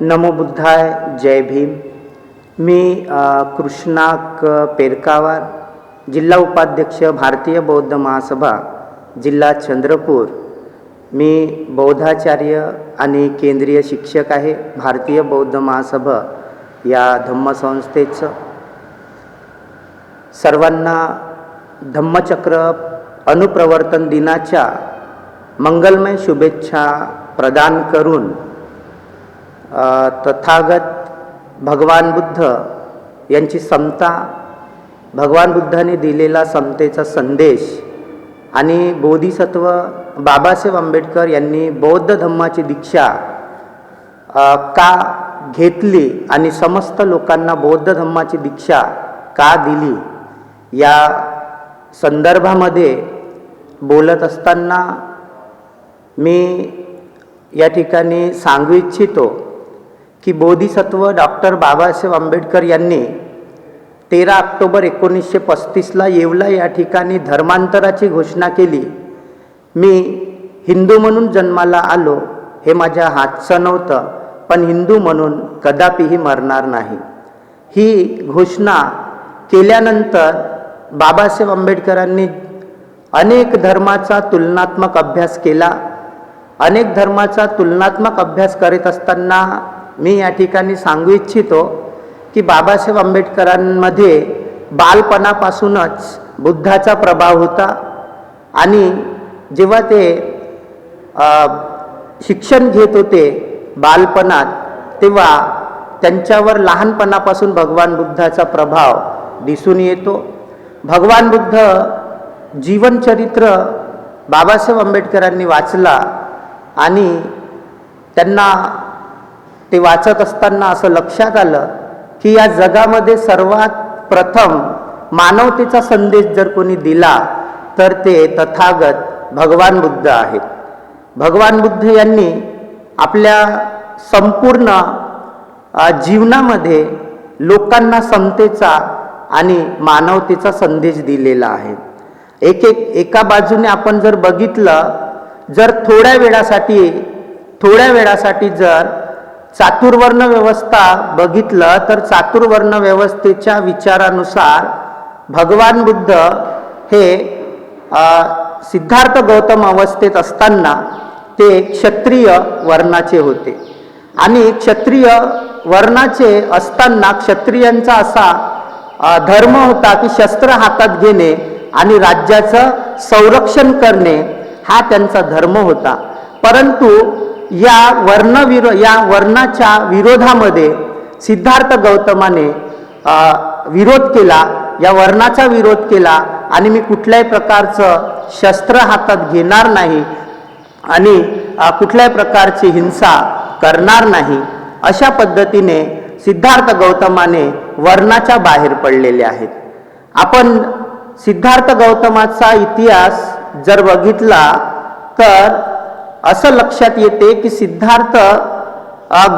नमो बुद्धाय. जय भीम. मी कृष्णाक पेरकावार, जिल्हा उपाध्यक्ष, भारतीय बौद्ध महासभा, जिल्हा चंद्रपूर. मी बौद्धाचार्य आणि केंद्रीय शिक्षक आहे भारतीय बौद्ध महासभा या धम्मसंस्थेचं. सर्वांना धम्मचक्र अनुप्रवर्तन दिनाच्या मंगलमय शुभेच्छा प्रदान करून तथागत भगवान बुद्ध यांची समता, भगवान बुद्धाने दिलेला समतेचा संदेश आणि बोधिसत्व बाबासाहेब आंबेडकर यांनी बौद्ध धम्माची दीक्षा का घेतली आणि समस्त लोकांना बौद्ध धम्माची दीक्षा का दिली, या संदर्भामध्ये बोलत असताना मी या ठिकाणी सांगू इच्छितो की बोधिसत्व डॉक्टर बाबासाहेब आंबेडकर यांनी 13 ऑक्टोबर 1935ला येवला या ठिकाणी धर्मांतराची घोषणा केली. मी हिंदू म्हणून जन्माला आलो हे माझ्या हातचं नव्हतं, पण हिंदू म्हणून कदापिही मरणार नाही. ही घोषणा केल्यानंतर बाबासाहेब आंबेडकरांनी अनेक धर्माचा तुलनात्मक अभ्यास केला. अनेक धर्माचा तुलनात्मक अभ्यास करीत असताना मी या ठिकाणी सांगू इच्छितो की बाबासाहेब आंबेडकरांमध्ये बालपणापासूनच बुद्धाचा प्रभाव होता आणि जेव्हा ते शिक्षण घेत होते बालपणात, तेव्हा त्यांच्यावर लहानपणापासून भगवान बुद्धाचा प्रभाव दिसून येतो. भगवान बुद्ध जीवनचरित्र बाबासाहेब आंबेडकरांनी वाचला आणि त्यांना ते वाचत असताना असं लक्षात आलं की या जगामध्ये सर्वात प्रथम मानवतेचा संदेश जर कोणी दिला तर ते तथागत भगवान बुद्ध आहेत. भगवान बुद्ध यांनी आपल्या संपूर्ण जीवनामध्ये लोकांना समतेचा आणि मानवतेचा संदेश दिलेला आहे. एका बाजूने आपण जर बघितलं, जर थोड्या वेळासाठी जर चातुर्वर्ण व्यवस्था बघितलं तर चातुर्वर्ण व्यवस्थेच्या विचारानुसार भगवान बुद्ध हे सिद्धार्थ गौतम अवस्थेत असताना ते क्षत्रिय वर्णाचे होते आणि क्षत्रिय वर्णाचे असताना क्षत्रियांचा असा धर्म होता की शस्त्र हातात घेणे आणि राज्याचं संरक्षण करणे हा त्यांचा धर्म होता. परंतु या वर्णाच्या विरोधामध्ये सिद्धार्थ गौतमाने विरोध केला, या वर्णाचा विरोध केला आणि मी कुठल्याही प्रकारचं शस्त्र हातात घेणार नाही आणि कुठल्याही प्रकारची हिंसा करणार नाही, अशा पद्धतीने सिद्धार्थ गौतमाने वर्णाच्या बाहेर पडलेले आहेत. आपण सिद्धार्थ गौतमाचा इतिहास जर बघितला तर असं लक्षात येते की सिद्धार्थ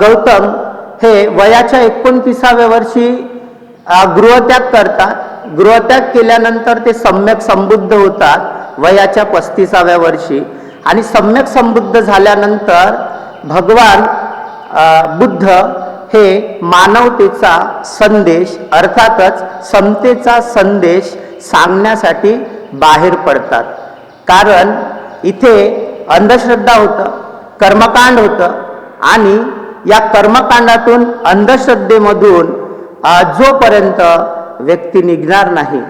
गौतम हे वयाच्या 29व्या वर्षी गृहत्याग करतात. गृहत्याग केल्यानंतर ते सम्यक संबुद्ध होतात वयाच्या 35व्या वर्षी आणि सम्यक संबुद्ध झाल्यानंतर भगवान बुद्ध हे मानवतेचा संदेश अर्थातच समतेचा संदेश सांगण्यासाठी बाहेर पडतात. कारण इथे अंधश्रद्धा होतं, कर्मकांड होतं आणि या कर्मकांडातून अंधश्रद्धेमधून जोपर्यंत व्यक्ती निघणार नाही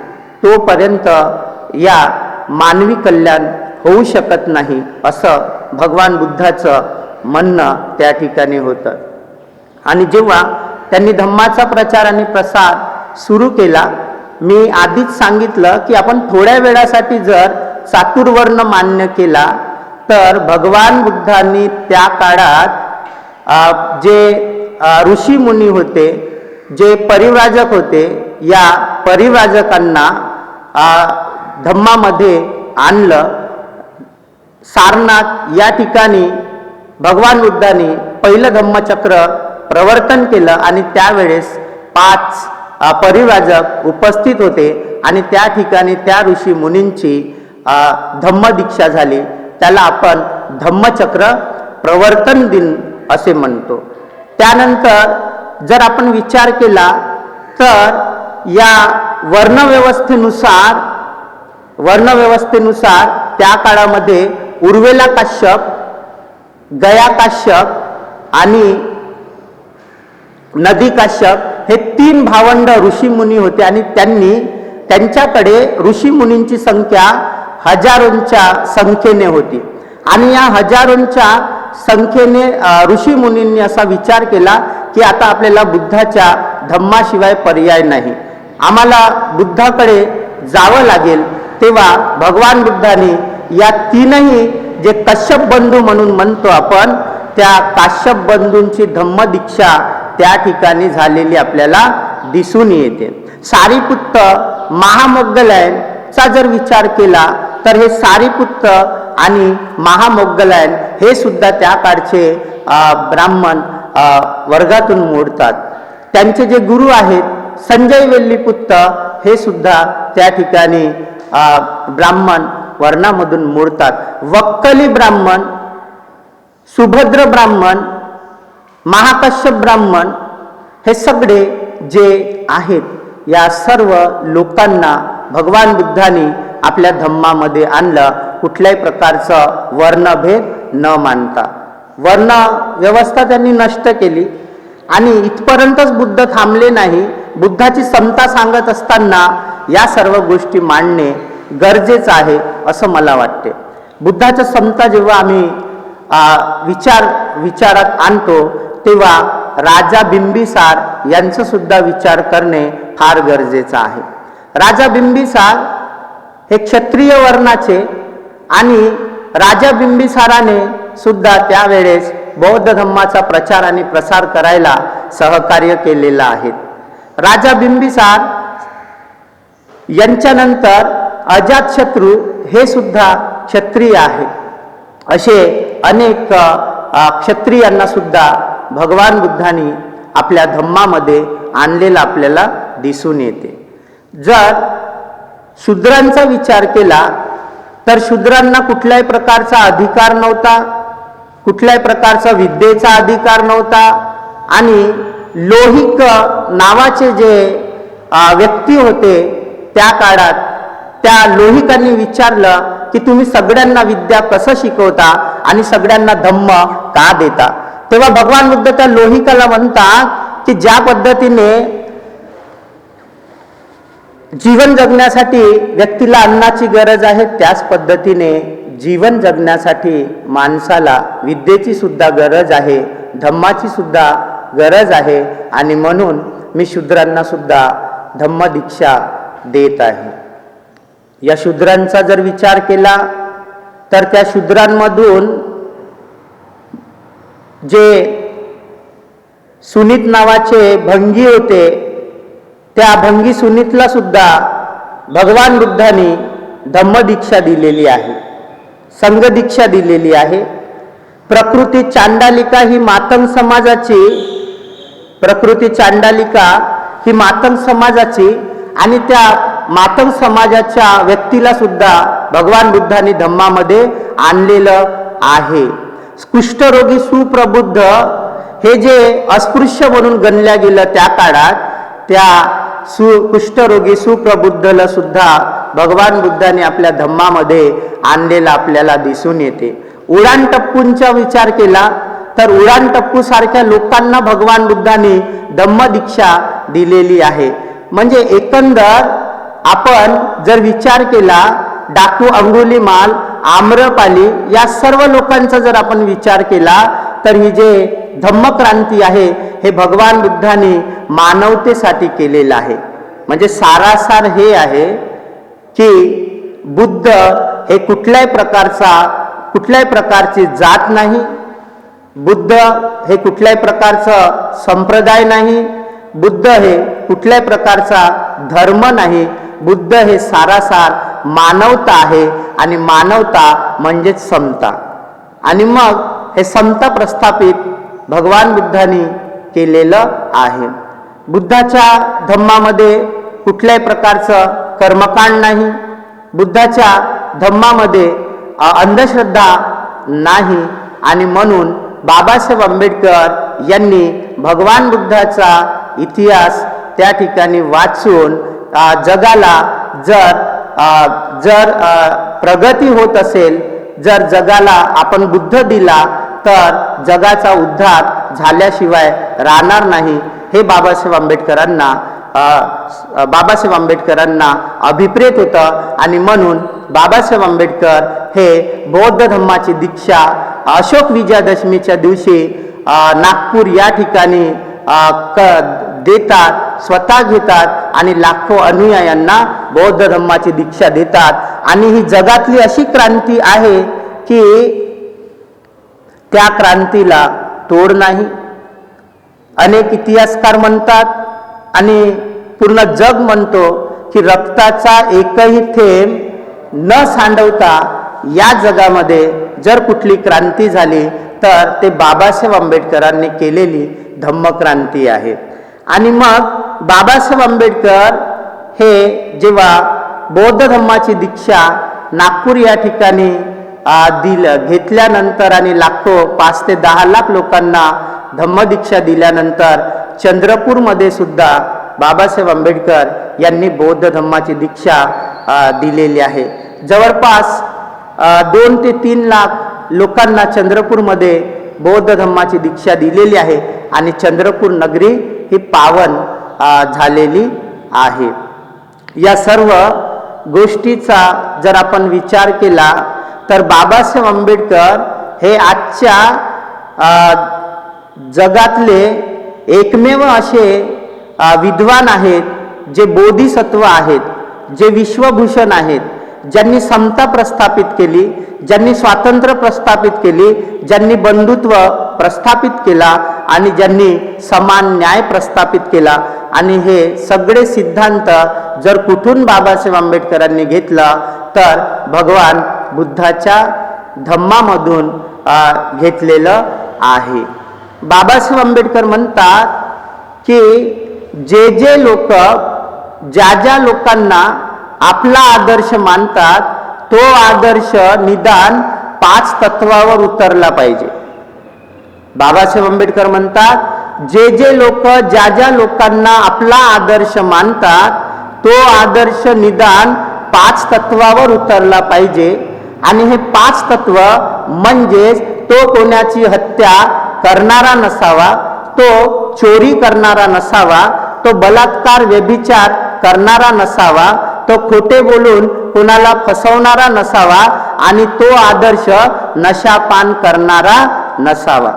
तोपर्यंत या मानवी कल्याण होऊ शकत नाही, असं भगवान बुद्धाचं म्हणणं त्या ठिकाणी होतं. आणि जेव्हा त्यांनी धम्माचा प्रचार आणि प्रसार सुरू केला, मी आधीच सांगितलं की आपण थोड्या वेळासाठी जर चातुर्वर्ण मान्य केला तर भगवान बुद्धांनी त्या काळात जे ऋषी मुनी होते, जे परिव्राजक होते, या परिव्राजकांना धम्मामध्ये आणलं. सारनाथ या ठिकाणी भगवान बुद्धांनी पहिलं धम्मचक्र प्रवर्तन केलं आणि त्यावेळेस 5 परिव्राजक उपस्थित होते आणि त्या ठिकाणी त्या ऋषी मुनींची धम्मदीक्षा झाली. त्याला आपण धम्मचक्र प्रवर्तन दिन असे म्हणतो. त्यानंतर जर आपण विचार केला तर या वर्णव्यवस्थेनुसार त्या काळामध्ये उर्वेला काश्यप, गया काश्यप आणि नदी काश्यप हे 3 भावंड ऋषीमुनी होते आणि त्यांच्याकडे ऋषीमुनींची संख्या हजारोंच्या संख्येने होती आणि या हजारोंच्या संख्येने ऋषीमुनींनी असा विचार केला की आता आपल्याला बुद्धाच्या धम्माशिवाय पर्याय नाही, आम्हाला बुद्धाकडे जावं लागेल. तेव्हा भगवान बुद्धांनी या 3ही जे कश्यप बंधू म्हणून म्हणतो आपण, त्या काश्यप बंधूंची धम्मदीक्षा त्या ठिकाणी झालेली आपल्याला दिसून येते. सारिपुत्त महामोग्गलायनचा जर विचार केला तर हे सारिपुत्त आणि महामोग्गलायन हे सुद्धा त्या काळचे ब्राह्मण वर्गातून मोडतात. त्यांचे जे गुरु आहेत संजय वेल्लीपुत्त हे सुद्धा त्या ठिकाणी ब्राह्मण वर्णामधून मोडतात. वक्कली ब्राह्मण, सुभद्र ब्राह्मण, महाकश्यप ब्राह्मण हे सगळे जे आहेत या सर्व लोकांना भगवान बुद्धांनी आपल्या धम्मामध्ये आणलं, कुठल्याही प्रकारचं वर्णभेद न मानता. वर्ण व्यवस्था त्यांनी नष्ट केली आणि इथपर्यंतच बुद्ध थांबले नाही. बुद्धाची समता सांगत असताना या सर्व गोष्टी मांडणे गरजेचं आहे असं मला वाटते. बुद्धाच्या समता जेव्हा आम्ही विचारात आणतो तेव्हा राजा बिंबिसार यांचा सुद्धा विचार करणे फार गरजेचं आहे. राजा बिंबिसार हे क्षत्रिय वर्णाचे आणि राजा बिंबिसाराने सुद्धा त्यावेळेस बौद्ध धम्माचा प्रचार आणि प्रसार करायला सहकार्य केलेलं आहे. राजा बिंबिसार यांच्यानंतर अजातशत्रू हे सुद्धा क्षत्रिय आहे. असे अनेक क्षत्रियांना सुद्धा भगवान बुद्धांनी आपल्या धम्मामध्ये आणलेला आपल्याला दिसून येते. जर शूद्रांचा विचार केला तर शूद्रांना कुठल्याही प्रकारचा अधिकार नव्हता, कुठल्याही प्रकारचा विद्येचा अधिकार नव्हता आणि लोहिक नावाचे जे व्यक्ती होते त्या काळात त्या लोहिकांनी विचारलं की तुम्ही सगळ्यांना विद्या कसं शिकवता आणि सगळ्यांना धम्म का देता. तेव्हा भगवान बुद्ध त्या लोहिकाला म्हणतात की ज्या पद्धतीने जीवन जगण्यासाठी व्यक्तीला अन्नाची गरज आहे त्याच पद्धतीने जीवन जगण्यासाठी माणसाला विद्येची सुद्धा गरज आहे, धम्माची सुद्धा गरज आहे आणि म्हणून मी शूद्रांना सुद्धा धम्मदीक्षा देत आहे. या शूद्रांचा जर विचार केला तर त्या शूद्रांमधून जे सुनीत नावाचे भंगी होते त्या भंगी सुनीतला सुद्धा भगवान बुद्धांनी धम्मदीक्षा दिलेली आहे, संघदीक्षा दिलेली आहे. प्रकृती चांडालिका ही मातंग समाजाची आणि त्या मातंग समाजाच्या व्यक्तीला सुद्धा भगवान बुद्धांनी धम्मामध्ये आणलेलं आहे. कुष्ठरोगी सुप्रबुद्ध हे जे अस्पृश्य म्हणून गणल्या गेलं त्या काळात त्या कुष्ठरोगी सुप्रबुद्धला सुद्धा भगवान बुद्धांनी आपल्या धम्मामध्ये आणलेला आपल्याला दिसून येते. उडाणटप्पूंचा विचार केला तर उडाणटप्पू सारख्या लोकांना भगवान बुद्धांनी धम्मदीक्षा दिलेली आहे. म्हणजे एकंदर आपण जर विचार केला डाकू अंगुलीमाल, आम्रपाली या सर्व लोकांचा जर आपण विचार केला तर ही जे धम्मक्रांती आहे हे भगवान बुद्धांनी मानवतेसाठी केलेलं आहे. म्हणजे सारासार हे आहे की बुद्ध हे कुठल्याही प्रकारची जात नाही, बुद्ध हे कुठल्याही प्रकारचं संप्रदाय नाही, बुद्ध हे कुठल्याही प्रकारचा धर्म नाही, बुद्ध हे सारासार मानवता आहे आणि मानवता म्हणजेच समता. आणि मग हे समता प्रस्थापित भगवान बुद्धांनी केलेलं आहे. बुद्धाच्या धम्मामध्ये कुठल्याही प्रकारचं कर्मकांड नाही, बुद्धाच्या धम्मामध्ये अंधश्रद्धा नाही आणि म्हणून बाबासाहेब आंबेडकर यांनी भगवान बुद्धाचा इतिहास त्या ठिकाणी वाचून जगाला जर प्रगती होत असेल, जर जगाला आपण बुद्ध दिला तर जगाचा उद्धार झाल्याशिवाय राहणार नाही, हे बाबासाहेब आंबेडकरांना अभिप्रेत होतं. आणि म्हणून बाबासाहेब आंबेडकर हे बौद्ध धम्माची दीक्षा अशोक विजयादशमीच्या दिवशी नागपूर या ठिकाणी देतात, स्वतः घेतात आणि लाखो अनुयायांना बौद्ध धम्माची दीक्षा देतात. आणि ही जगातली अशी क्रांती आहे की त्या क्रांतीला तोड नाही. अनेक इतिहासकार म्हणतात आणि पूर्ण जग म्हणतो की रक्ताचा एकही थेंब न सांडवता या जगामध्ये जर कुठली क्रांती झाली तर ते बाबासाहेब आंबेडकरांनी केलेली धम्मक्रांती आहे. आणि मग बाबासाहेब आंबेडकर हे जेव्हा बौद्ध धम्माची दीक्षा नागपूर या ठिकाणी घेतल्यानंतर आणि लाखो 5 ते 10 लाख लोकांना धम्मदीक्षा दिल्यानंतर चंद्रपूरमध्ये सुद्धा बाबासाहेब आंबेडकर यांनी बौद्ध धम्माची दीक्षा दिलेली आहे. जवळपास 2 ते 3 लाख लोकांना चंद्रपूरमध्ये बौद्ध धम्माची दीक्षा दिलेली आहे आणि चंद्रपूर नगरी ही पावन झालेली आहे. या सर्व गोष्टीचा जर आपण विचार केला तर बाबासाहेब आंबेडकर हे आजच्या जगातले एकमेव असे विद्वान आहेत जे बोधिसत्व आहेत, जे विश्वभूषण आहेत, ज्यांनी समता प्रस्थापित केली, ज्यांनी स्वातंत्र्य प्रस्थापित केली, ज्यांनी बंधुत्व प्रस्थापित केला आणि ज्यांनी समान न्याय प्रस्थापित केला. आणि हे सगळे सिद्धांत जर कुठून बाबासाहेब आंबेडकरांनी घेतलं तर भगवान बुद्धाच्या धम्मामधून घेतलेलं आहे. बाबासाहेब आंबेडकर म्हणतात की जे लोक ज्या लोकांना आपला आदर्श मानतात तो आदर्श निदान 5 तत्वावर उतरला पाहिजे. बाबासाहेब आंबेडकर म्हणतात जे लोक ज्या लोकांना आपला आदर्श मानतात तो आदर्श निदान 5 तत्वावर उतरला पाहिजे. आणि हे 5 तत्व म्हणजेच तो कोणाची हत्या करणारा नसावा, तो चोरी करणारा नसावा, तो बलात्कार व्यभिचार करणारा नसावा, तो खोटे बोलून कोणाला फसवणारा नसावा आणि तो आदर्श नशापान करणारा नसावा.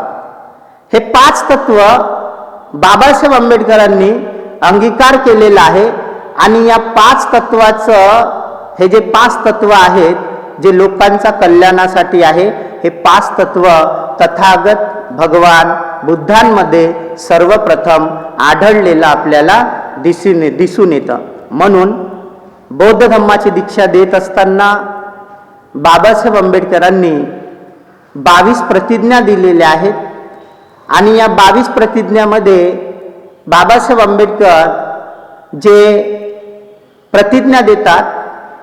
हे 5 तत्व बाबासाहेब आंबेडकरांनी अंगीकार केलेला आहे. आणि या 5 तत्वाचं हे जे 5 तत्व आहेत जे लोकांच्या कल्याणासाठी आहे, हे 5 तत्व तथागत भगवान बुद्धांमध्ये सर्वप्रथम आढळलेलं आपल्याला दिसून येतं. म्हणून बौद्ध धम्माची दीक्षा देत असताना बाबासाहेब आंबेडकरांनी 22 प्रतिज्ञा दिलेल्या आहेत. आणि या 22 प्रतिज्ञामध्ये बाबासाहेब आंबेडकर जे प्रतिज्ञा देतात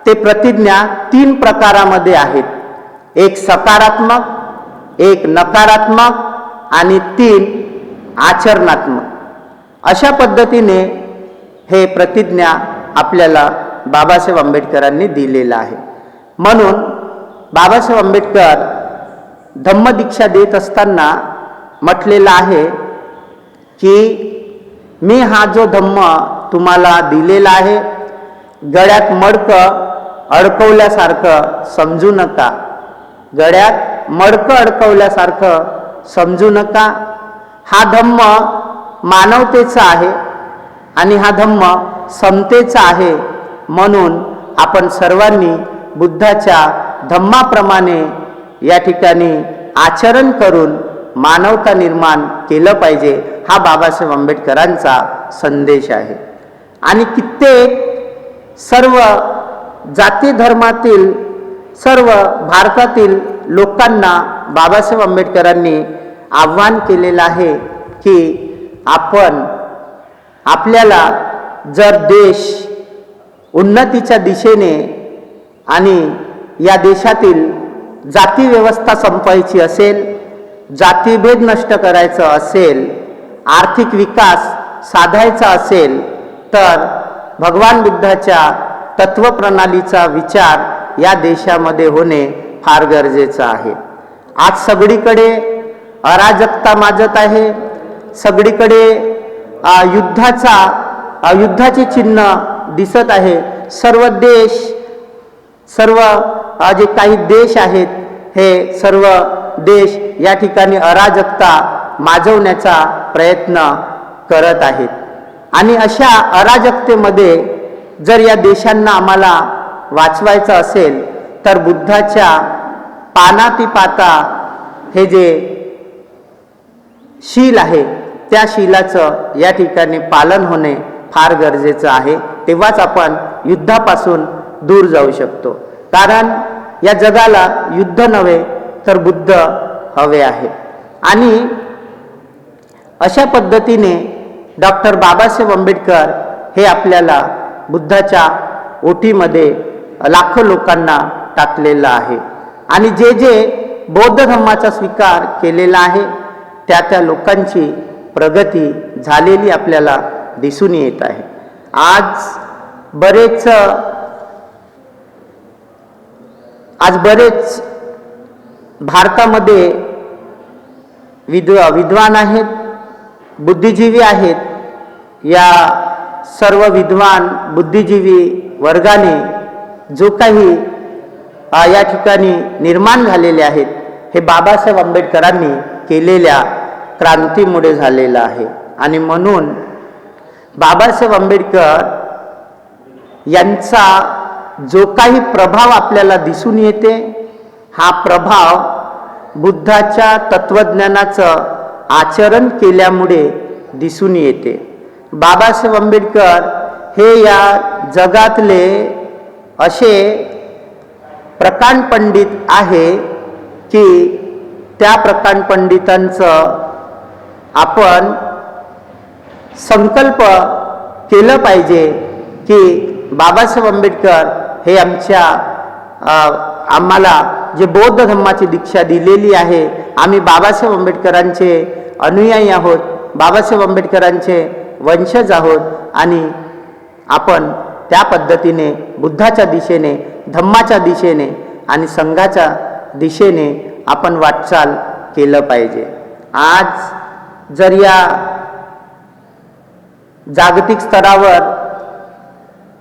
ते प्रतिज्ञा 3 प्रकारामध्ये आहेत. एक सकारात्मक, एक नकारात्मक आणि 3 आचरणात्मक. अशा पद्धतीने हे प्रतिज्ञा आपल्याला बाबासाहेब आंबेडकरांनी दिलेलं आहे. म्हणून बाबासाहेब आंबेडकर धम्मदीक्षा देत असताना म्हटलेलं आहे की मी हा जो धम्म तुम्हाला दिलेला आहे गळ्यात मडकं अडकवल्यासारखं समजू नका, गळ्यात मडकं अडकवल्यासारखं समजू नका. हा धम्म मानवतेचा आहे आणि हा धम्म समतेचा आहे. म्हणून आपण सर्वांनी बुद्धाच्या धम्माप्रमाणे या ठिकाणी आचरण करून मानवता निर्माण केलं पाहिजे. हा बाबासाहेब आंबेडकरांचा संदेश आहे. आणि कित्येक सर्व जाती धर्मातील सर्व भारतातील लोकांना बाबासाहेब आंबेडकरांनी आव्हान केलेलं आहे की आपल्याला जर देश उन्नतीच्या दिशेने आणि या देशातील जाती व्यवस्था संपवायची असेल जातीभेद नष्ट करायचं असेल, आर्थिक विकास साधायचा असेल, तर भगवान बुद्धाच्या तत्वप्रणालीचा विचार या देशामध्ये होणे फार गरजेचं आहे. आज सगळीकडे अराजकता माजत आहे, सगळीकडे युद्धाचे चिन्ह दिसत आहे. सर्व देश, सर्व जे काही देश आहेत, हे सर्व देश या ठिकाणी अराजकता माजवण्याचा प्रयत्न करत आहेत. आणि अशा अराजकतेमध्ये जर या देशांना आम्हाला वाचवायचं असेल, तर बुद्धाच्या पानातिपाता हे जे शील आहे, त्या शीलाचं या ठिकाणी पालन होणे फार गरजेचं आहे. तेव्हाच आपण युद्धापासून दूर जाऊ शकतो. कारण या जगाला युद्ध नव्हे तर बुद्ध हवे आहे. आणि अशा पद्धतीने डॉक्टर बाबासाहेब आंबेडकर हे आपल्याला बुद्धाच्या ओटीमध्ये लाखो लोकांना टाकलेलं आहे. आणि जे जे बौद्ध धर्माचा स्वीकार केलेला आहे, त्या लोकांची प्रगती झालेली आपल्याला दिसून येत आहे. आज बरेच भारतामध्ये विद्वान आहेत, बुद्धिजीवी आहेत. या सर्व विद्वान बुद्धिजीवी वर्गाने जो काही या ठिकाणी निर्माण झालेले आहेत, हे बाबासाहेब आंबेडकरांनी केलेल्या क्रांतीमुळे झालेलं आहे. आणि म्हणून बाबासाहेब आंबेडकर यांचा जो काही प्रभाव आपल्याला दिसून येते, हा प्रभाव बुद्धाच्या तत्वज्ञानाचं आचरण केल्यामुळे दिसून येते. बाबासाहेब आंबेडकर हे या जगातले असे प्रकांड पंडित आहे की त्या प्रकांड पंडितांचं आपण संकल्प केलं पाहिजे की बाबासाहेब आंबेडकर हे आम्हाला जे बौद्ध धर्माची दीक्षा दिलेली आहे, आम्ही बाबासाहेब आंबेडकरांचे अनुयायी आहोत, बाबासाहेब आंबेडकरांचे वंशज आहोत. आणि आपण त्या पद्धतीने बुद्धाच्या दिशेने, धम्माच्या दिशेने आणि संघाच्या दिशेने आपण वाटचाल केलं पाहिजे. आज जर या जागतिक स्तरावर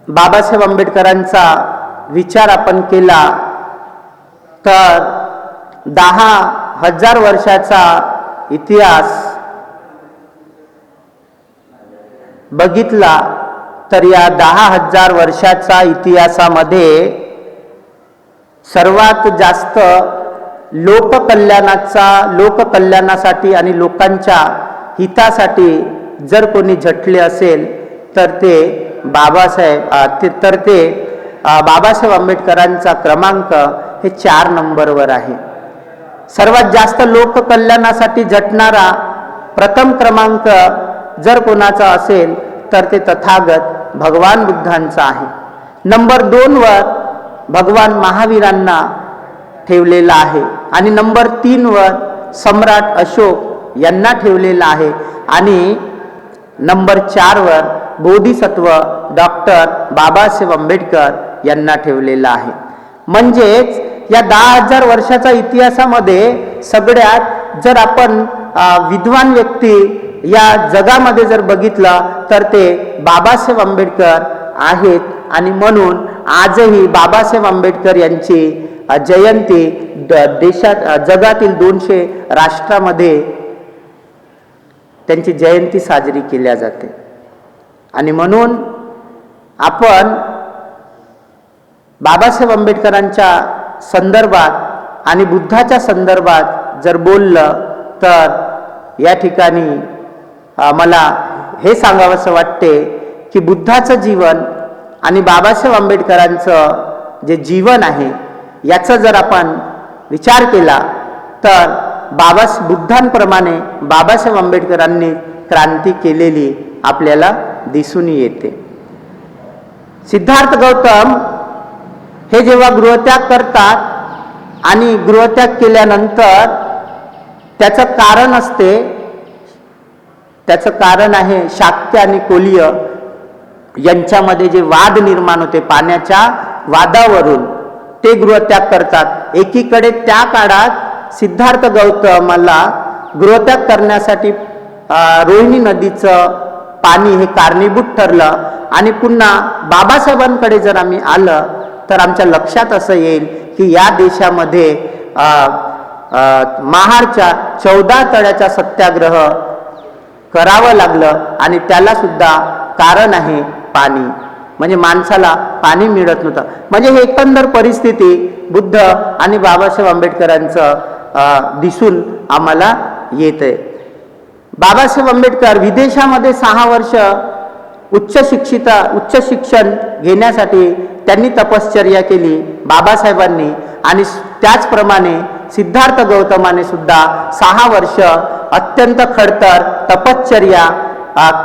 बाबासाहेब आंबेडकरांचा विचार आपण केला, तर 10,000 वर्षाचा इतिहास बघितला, तर या 10,000 वर्षाचा इतिहासामध्ये सर्वात जास्त लोककल्याणासाठी आणि लोकांच्या हितासाठी जर कोणी झटले असेल, तर ते बाबासाहेब आंबेडकरांचा क्रमांक हे 4 नंबरवर आहे. सर्वात जास्त लोककल्याणासाठी झटणारा प्रथम क्रमांक जर कोणाचा असेल, तर ते तथागत भगवान बुद्धांचा आहे. नंबर 2 वर भगवान महावीरांना ठेवलेला आहे. आणि नंबर 3 वर सम्राट अशोक यांना ठेवलेला आहे. आणि नंबर 4 वर बोधिसत्व डॉक्टर बाबासाहेब आंबेडकर यांना ठेवलेला आहे. म्हणजेच या 10,000 वर्षाच्या इतिहासामध्ये सगळ्यात जर आपण विद्वान व्यक्ती या जगामध्ये जर बघितलं, तर ते बाबासाहेब आंबेडकर आहेत. आणि म्हणून आजही बाबासाहेब आंबेडकर यांची जयंती जगातील 200 राष्ट्रामध्ये त्यांची जयंती साजरी केल्या जाते. आणि म्हणून आपण बाबासाहेब आंबेडकरांच्या संदर्भात आणि बुद्धाच्या संदर्भात जर बोललं, तर या ठिकाणी मला हे सांगावंसं वाटते की बुद्धाचं जीवन आणि बाबासाहेब आंबेडकरांचं जे जीवन आहे, याचा जर आपण विचार केला, तर बुद्धांप्रमाणे बाबासाहेब आंबेडकरांनी क्रांती केलेली आपल्याला दिसून येते. सिद्धार्थ गौतम हे जेव्हा गृहत्याग करतात आणि गृहत्याग केल्यानंतर त्याचं कारण असते, त्याचं कारण आहे शाक्य आणि कोलीय यांच्यामध्ये जे वाद निर्माण होते पाण्याच्या वादावरून, ते गृहत्याग करतात. एकीकडे त्या काळात सिद्धार्थ गौतमाला गृहत्याग करण्यासाठी रोहिणी नदीचं पाणी हे कारणीभूत ठरलं. आणि पुन्हा बाबासाहेबांकडे जर आम्ही आलं तर आमच्या लक्षात असं येईल की या देशामध्ये महाडच्या 14 तळ्याचा सत्याग्रह करावं लागलं आणि त्याला सुद्धा कारण आहे पाणी, म्हणजे माणसाला पाणी मिळत नव्हतं. म्हणजे हे एकंदर परिस्थिती बुद्ध आणि बाबासाहेब आंबेडकरांचं दिसून आम्हाला येते. बाबासाहेब आंबेडकर विदेशामध्ये 6 वर्ष उच्च शिक्षण घेण्यासाठी त्यांनी तपश्चर्या केली बाबासाहेबांनी, आणि त्याचप्रमाणे सिद्धार्थ गौतमाने सुद्धा 6 वर्ष अत्यंत खडतर तपश्चर्या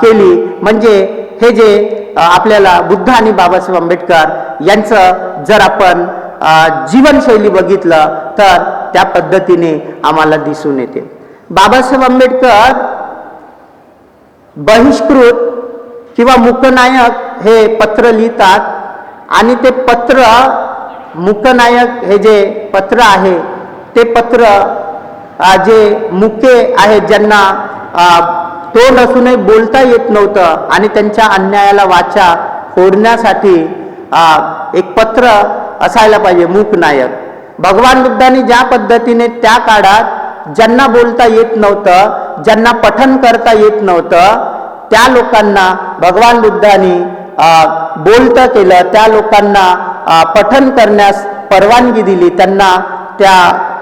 केली. म्हणजे हे जे आपल्याला बुद्ध आणि बाबासाहेब आंबेडकर यांचं जर आपण जीवनशैली बघितलं तर त्या पद्धतीने आम्हाला दिसून येते. बाबासाहेब आंबेडकर बहिष्कृत किंवा मूकनायक हे पत्र लिहितात, आणि ते पत्र मूकनायक हे जे पत्र आहे ते पत्र जे मुके आहेत, ज्यांना तोंड असूनही बोलता येत नव्हतं आणि त्यांच्या अन्यायाला वाचा फोडण्यासाठी एक पत्र असायला पाहिजे, मूकनायक. भगवान बुद्धांनी ज्या पद्धतीने त्या काळात ज्यांना बोलता येत नव्हतं, ज्यांना पठण करता येत नव्हतं, त्या लोकांना भगवान बुद्धांनी बोलतं केलं, त्या लोकांना पठण करण्यास परवानगी दिली, त्यांना त्या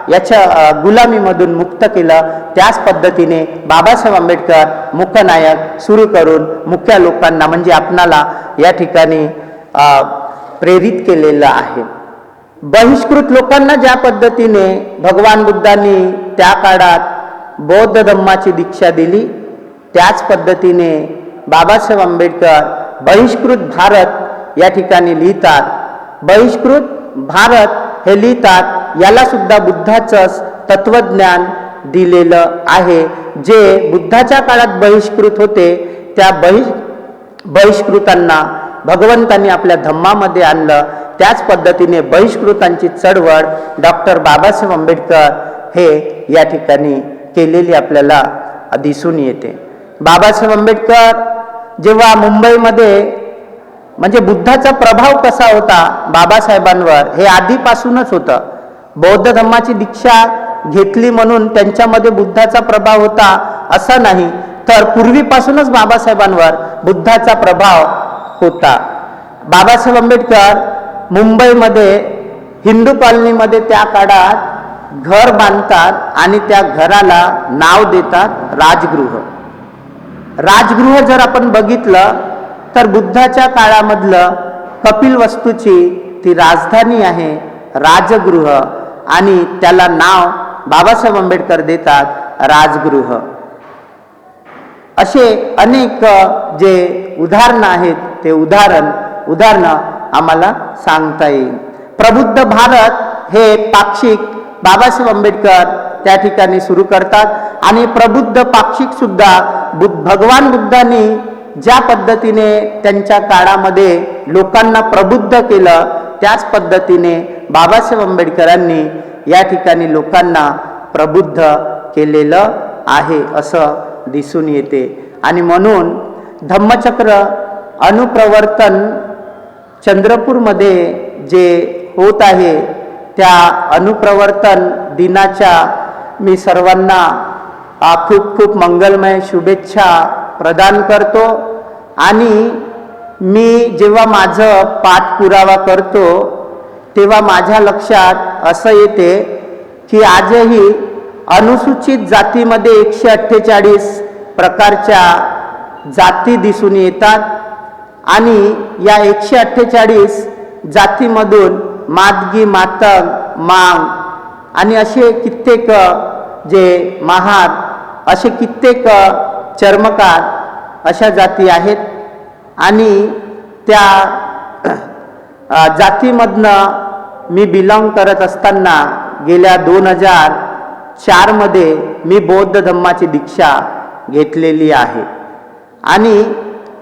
याच्या गुलामीमधून मुक्त केलं. त्याच पद्धतीने बाबासाहेब आंबेडकर मूकनायक सुरू करून मुख्य लोकांना म्हणजे आपणाला या ठिकाणी प्रेरित केलेलं आहे. बहिष्कृत लोकांना ज्या पद्धतीने भगवान बुद्धांनी त्या काळात बौद्ध धम्माची दीक्षा दिली, त्याच पद्धतीने बाबासाहेब आंबेडकर बहिष्कृत भारत या ठिकाणी लिहितात. बहिष्कृत भारत हे लिहितात, याला सुद्धा बुद्धाचं तत्वज्ञान दिलेलं आहे. जे बुद्धाच्या काळात बहिष्कृत होते त्या बहिष्कृतांना भगवंतांनी आपल्या धम्मामध्ये आणलं. त्याच पद्धतीने बहिष्कृतांची चळवळ डॉक्टर बाबासाहेब आंबेडकर हे या ठिकाणी केलेली आपल्याला दिसून येते. बाबासाहेब आंबेडकर जेव्हा मुंबईमध्ये, म्हणजे बुद्धाचा प्रभाव कसा होता बाबासाहेबांवर हे आधीपासूनच होतं. बौद्ध धम्माची दीक्षा घेतली म्हणून त्यांच्यामध्ये बुद्धाचा प्रभाव होता असं नाही, तर पूर्वीपासूनच बाबासाहेबांवर बुद्धाचा प्रभाव होता. बाबासाहेब आंबेडकर मुंबईमध्ये हिंदू कॉलनीमध्ये त्या काळात घर बांधतात आणि त्या घराला नाव देतात राजगृह. राजगृह जर आपण बघितलं तर बुद्धाच्या काळामधलं कपिलवस्तूची ती राजधानी आहे राजगृह, आणि त्याला नाव बाबासाहेब आंबेडकर देतात राजगृह. असे अनेक जे उदाहरणं आहेत ते उदाहरणं आम्हाला सांगता येईल. प्रबुद्ध भारत हे पाक्षिक बाबासाहेब आंबेडकर त्या ठिकाणी सुरू करतात, आणि प्रबुद्ध पाक्षिक सुद्धा भगवान बुद्धांनी ज्या पद्धतीने त्यांच्या काळामध्ये लोकांना प्रबुद्ध केलं, त्याच पद्धतीने बाबासाहेब आंबेडकरांनी या ठिकाणी लोकांना प्रबुद्ध केलेलं आहे असं दिसून येते. आणि म्हणून धम्मचक्र अनुप्रवर्तन चंद्रपूरमध्ये जे होत आहे त्या अनुप्रवर्तन दिनाच्या मी सर्वांना खूप खूप मंगलमय शुभेच्छा प्रदान करतो. आणि मी जेव्हा माझं पाठपुरावा करतो तेव्हा माझ्या लक्षात असं येते की आजही अनुसूचित जातीमध्ये 148 प्रकारच्या जाती दिसून येतात, आणि या 148 जातीमधून मादगी, मातंग, मांग आणि असे कित्येक जे महार, असे कित्येक चर्मकार अशा जाती आहेत. आणि त्या जातीमधनं मी बिलॉंग करत असताना गेल्या 2004 मध्ये मी बौद्ध धम्माची दीक्षा घेतलेली आहे आणि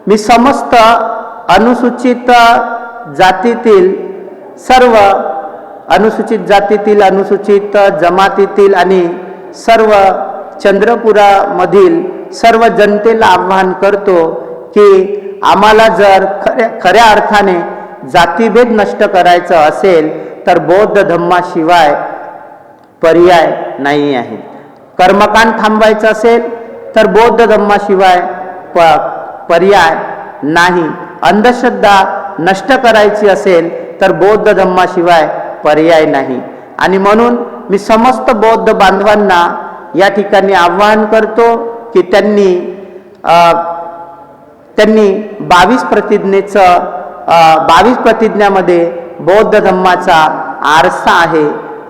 मी समस्त अनुसूचित जातीतील सर्व अनुसूचित जातीतील, अनुसूचित जमातीतील आणि सर्व चंद्रपुरामधील सर्व जनतेला आव्हान करतो की आम्हाला जर खऱ्या अर्थाने जातीभेद नष्ट करायचा असेल तर बौद्ध धम्माशिवाय पर्याय नाही आहे. कर्मकांड थांबवायचं असेल तर बौद्ध धम्माशिवाय पर्याय नाही. अंधश्रद्धा नष्ट करायची असेल तर बौद्ध धम्माशिवाय पर्याय नाही. आणि म्हणून मी समस्त बौद्ध बांधवांना या ठिकाणी आवाहन करतो की त्यांनी 22 प्रतिज्ञामध्ये बौद्ध धम्माचा आरसा आहे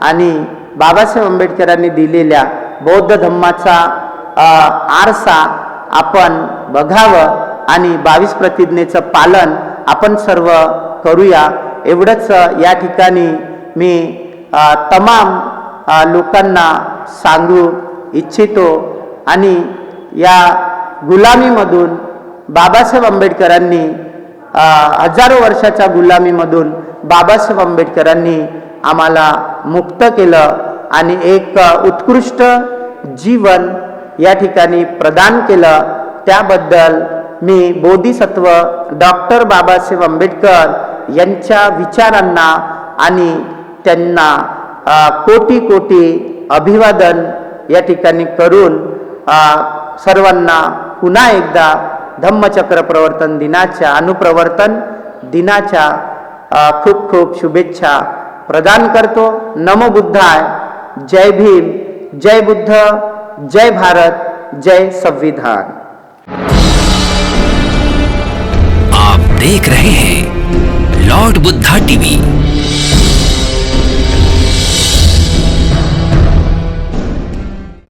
आणि बाबासाहेब आंबेडकरांनी दिलेल्या बौद्ध धम्माचा आरसा आपण बघावं आणि 22 प्रतिज्ञेचं पालन आपण सर्व करूया. एवढंच या ठिकाणी मी तमाम लोकांना सांगू इच्छितो. आणि या गुलामीमधून बाबासाहेब आंबेडकरांनी हजारो वर्षाच्या गुलामीमधून बाबासाहेब आंबेडकरांनी आम्हाला मुक्त केलं आणि एक उत्कृष्ट जीवन या ठिकाणी प्रदान केलं. त्याबद्दल मी बोधिसत्व डॉक्टर बाबासाहेब आंबेडकर यांच्या विचारांना आणि त्यांना कोटी कोटी अभिवादन या ठिकाणी करून सर्वांना पुन्हा एकदा धम्मचक्र प्रवर्तन दिनाच्या अनुप्रवर्तन दिनाच्या खूप खूप शुभेच्छा प्रदान करतो. नमो बुद्धाय. जय भीम, जय बुद्ध, जय भारत, जय संविधान. आप देख रहे हैं लॉर्ड बुद्धा टीवी.